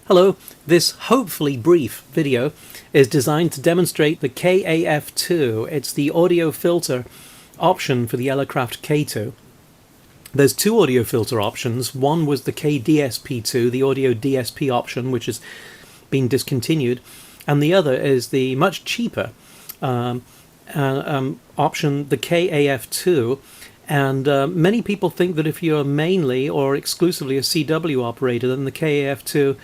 Hello, this hopefully brief video is designed to demonstrate the KAF2. It's the audio filter option for the Elecraft K2. There's two audio filter options. One was the KDSP2, the audio DSP option, which has been discontinued, and the other is the much cheaper option, the KAF2. And many people think that if you're mainly or exclusively a CW operator, then the KAF2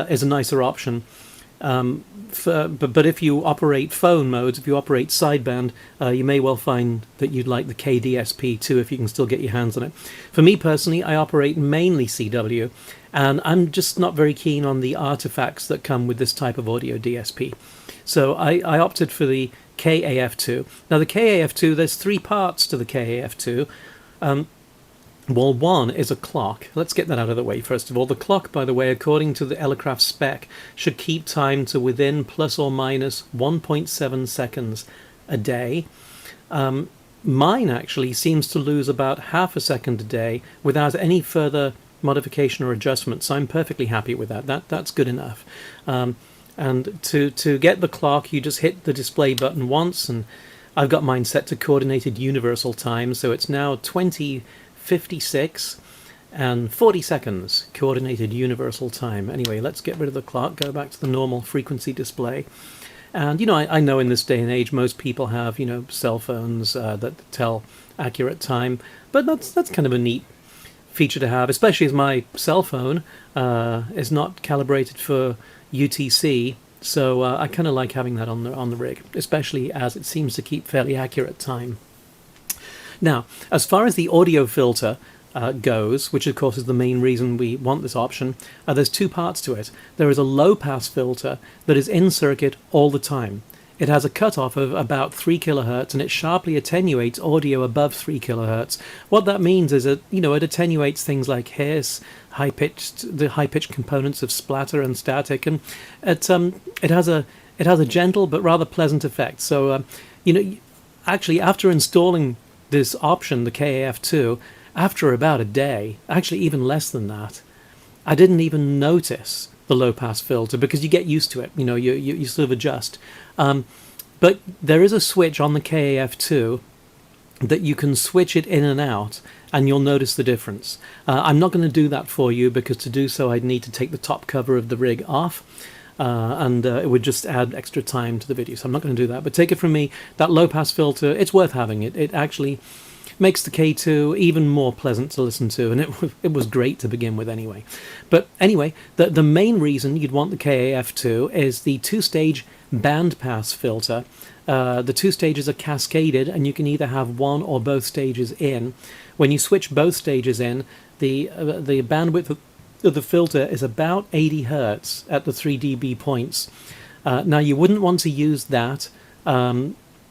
is a nicer option. But if you operate phone modes, if you operate sideband, you may well find that you'd like the KDSP too, if you can still get your hands on it. For me personally, I operate mainly CW, and I'm just not very keen on the artifacts that come with this type of audio DSP. So I opted for the KAF2. Now the KAF2, there's three parts to the KAF2. Well, one is a clock. Let's get that out of the way first of all. The clock, by the way, according to the Elecraft spec, should keep time to within plus or minus 1.7 seconds a day. Mine actually seems to lose about half a second a day without any further modification or adjustment, so I'm perfectly happy with that. That's good enough. And to get the clock, you just hit the display button once, and I've got mine set to coordinated universal time, so it's now 20:56 and 40 seconds coordinated universal time. Anyway, let's get rid of the clock, go back to the normal frequency display. And, you know, I know in this day and age most people have, you know, cell phones that tell accurate time, but that's kind of a neat feature to have, especially as my cell phone is not calibrated for UTC, so I kind of like having that on the rig, especially as it seems to keep fairly accurate time. Now, as far as the audio filter goes, which of course is the main reason we want this option, there's two parts to it. There is a low-pass filter that is in circuit all the time. It has a cutoff of about 3 kilohertz, and it sharply attenuates audio above 3 kilohertz. What that means is that, you know, it attenuates things like hiss, the high-pitched components of splatter and static, and it has a gentle but rather pleasant effect. So, you know, actually, after installing this option, the KAF2, after about a day, actually even less than that, I didn't even notice the low-pass filter, because you get used to it, you know, you sort of adjust. But there is a switch on the KAF2 that you can switch it in and out, and you'll notice the difference. I'm not going to do that for you, because to do so I'd need to take the top cover of the rig off, and it would just add extra time to the video, so I'm not going to do that. But take it from me, that low-pass filter, it's worth having it. It actually makes the K2 even more pleasant to listen to, and it was great to begin with anyway. But anyway, the main reason you'd want the KAF2 is the two-stage bandpass filter. The two stages are cascaded, and you can either have one or both stages in. When you switch both stages in, the bandwidth of the filter is about 80 Hertz at the 3 dB points. Now, you wouldn't want to use that.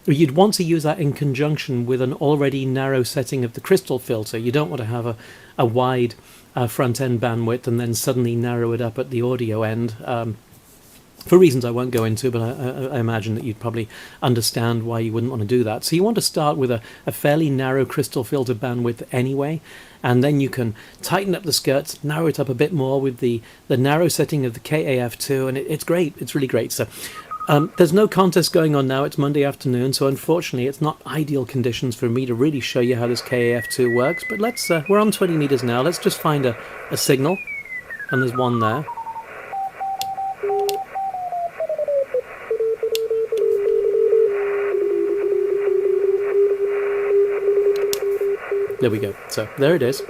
You'd want to use that in conjunction with an already narrow setting of the crystal filter. You don't want to have a wide front-end bandwidth and then suddenly narrow it up at the audio end, for reasons I won't go into, but I imagine that you'd probably understand why you wouldn't want to do that. So you want to start with a fairly narrow crystal filter bandwidth anyway, and then you can tighten up the skirts, narrow it up a bit more with the narrow setting of the KAF2, and it's great. It's really great. So there's no contest going on now. It's Monday afternoon, so unfortunately it's not ideal conditions for me to really show you how this KAF2 works, but let's we're on 20 meters now. Let's just find a signal, and there's one there. There we go. So there it is.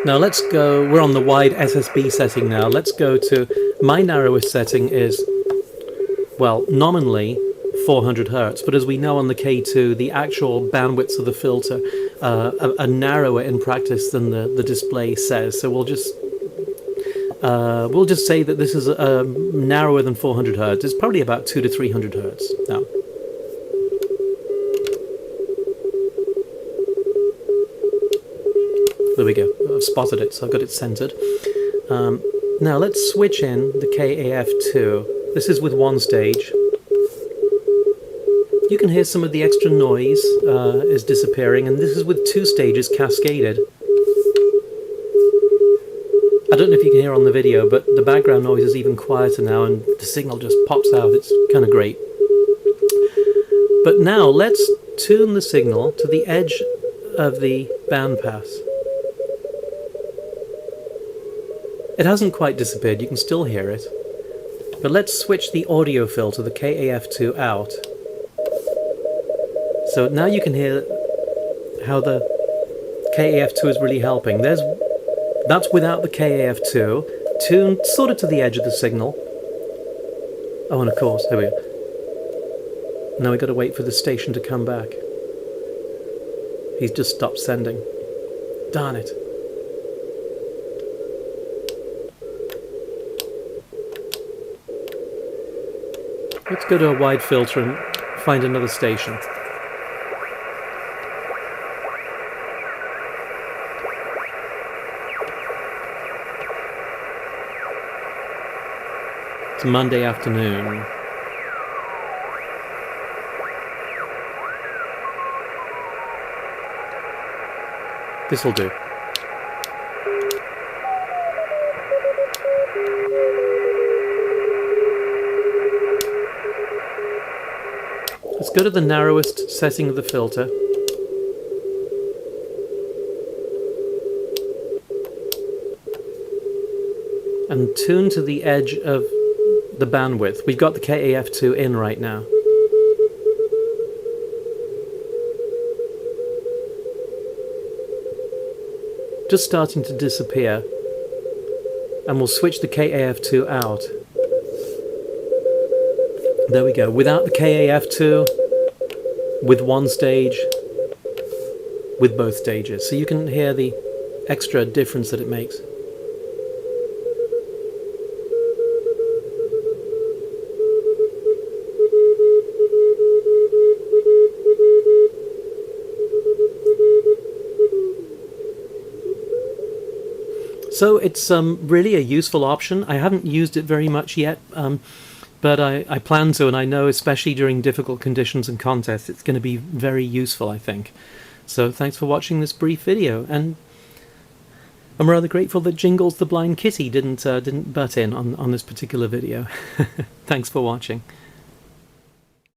Now let's go, we're on the wide SSB setting now. Let's go to, my narrowest setting is, well, nominally 400 Hertz, but as we know on the K2, the actual bandwidths of the filter are narrower in practice than the display says. So we'll just say that this is narrower than 400 Hertz. It's probably about 200 to 300 Hertz now. There we go. I've spotted it, so I've got it centered. Now let's switch in the KAF2. This is with one stage. You can hear some of the extra noise is disappearing, and this is with two stages cascaded. I don't know if you can hear on the video, but the background noise is even quieter now and the signal just pops out. It's kind of great. But now let's tune the signal to the edge of the bandpass. It hasn't quite disappeared, you can still hear it. But let's switch the audio filter, the KAF2, out. So now you can hear how the KAF2 is really helping. That's without the KAF2, tuned sort of to the edge of the signal. Oh, and of course, there we go. Now we've got to wait for the station to come back. He's just stopped sending. Darn it. Let's go to a wide filter and find another station. It's Monday afternoon. This'll do. Let's go to the narrowest setting of the filter. And tune to the edge of the bandwidth. We've got the KAF2 in right now. Just starting to disappear. And we'll switch the KAF2 out. There we go. Without the KAF2, with one stage, with both stages. So you can hear the extra difference that it makes. So it's really a useful option. I haven't used it very much yet, but I plan to, and I know especially during difficult conditions and contests it's going to be very useful, I think. So thanks for watching this brief video, and I'm rather grateful that Jingles the Blind Kitty didn't butt in on this particular video. Thanks for watching.